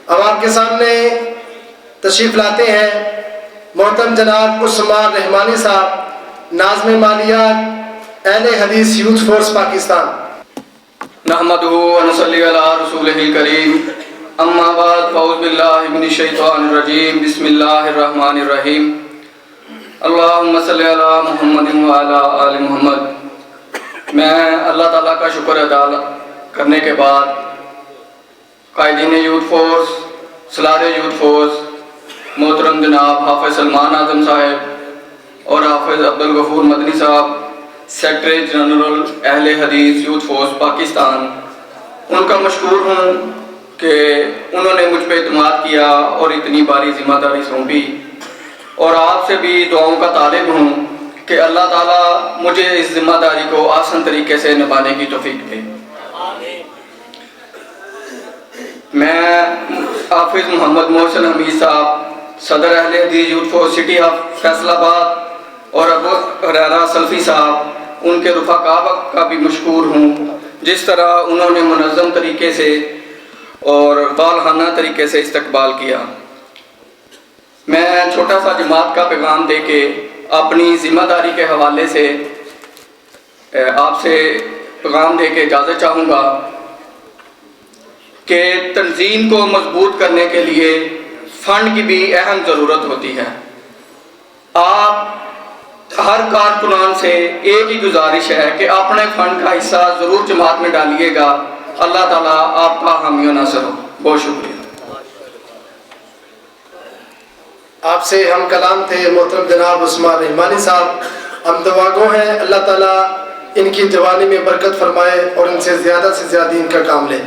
اب آپ کے سامنے تشریف لاتے ہیں محترم جناب عثمان رحمانی صاحب، ناظم مالیات اہل حدیث یوتھ فورس پاکستان۔ نحمدہ ونصلی علی رسولہ الکریم، اما بعد فاعوذ باللہ من الشیطان الرجیم، بسم اللہ الرحمن الرحیم، اللہم صلی علی محمد وعلی آل محمد۔ میں اللہ تعالیٰ کا شکر ادا کرنے کے بعد قائدین یوتھ فورس، سلار یوتھ فورس محترم جناب حافظ سلمان اعظم صاحب اور حافظ عبدالغفور مدنی صاحب، سیکرٹری جنرل اہل حدیث یوتھ فورس پاکستان، ان کا مشکور ہوں کہ انہوں نے مجھ پہ اعتماد کیا اور اتنی باری ذمہ داری سونپی، اور آپ سے بھی دعاؤں کا طالب ہوں کہ اللہ تعالیٰ مجھے اس ذمہ داری کو آسان طریقے سے نبھانے کی توفیق دے۔ میں حافظ محمد محسن حمید صاحب، صدر اہل حدیث youth force city of Faisal آباد، اور ابو ہریرہ سلفی صاحب، ان کے رفقا کا بھی مشکور ہوں، جس طرح انہوں نے منظم طریقے سے اور غالبانہ طریقے سے استقبال کیا۔ میں چھوٹا سا جماعت کا پیغام دے کے اپنی ذمہ داری کے حوالے سے آپ سے پیغام دے کے اجازت چاہوں گا کہ تنظیم کو مضبوط کرنے کے لیے فنڈ کی بھی اہم ضرورت ہوتی ہے۔ آپ ہر کارکنان سے ایک ہی گزارش ہے کہ اپنے فنڈ کا حصہ ضرور جماعت میں ڈالیے گا۔ اللہ تعالیٰ آپ کا حامی و ناصر ہو۔ بہت شکریہ۔ آپ سے ہم کلام تھے محترم جناب عثمان رحمانی صاحب، ہم دعا گو ہیں اللہ تعالیٰ ان کی جوانی میں برکت فرمائے اور ان سے زیادہ ان کا کام لے۔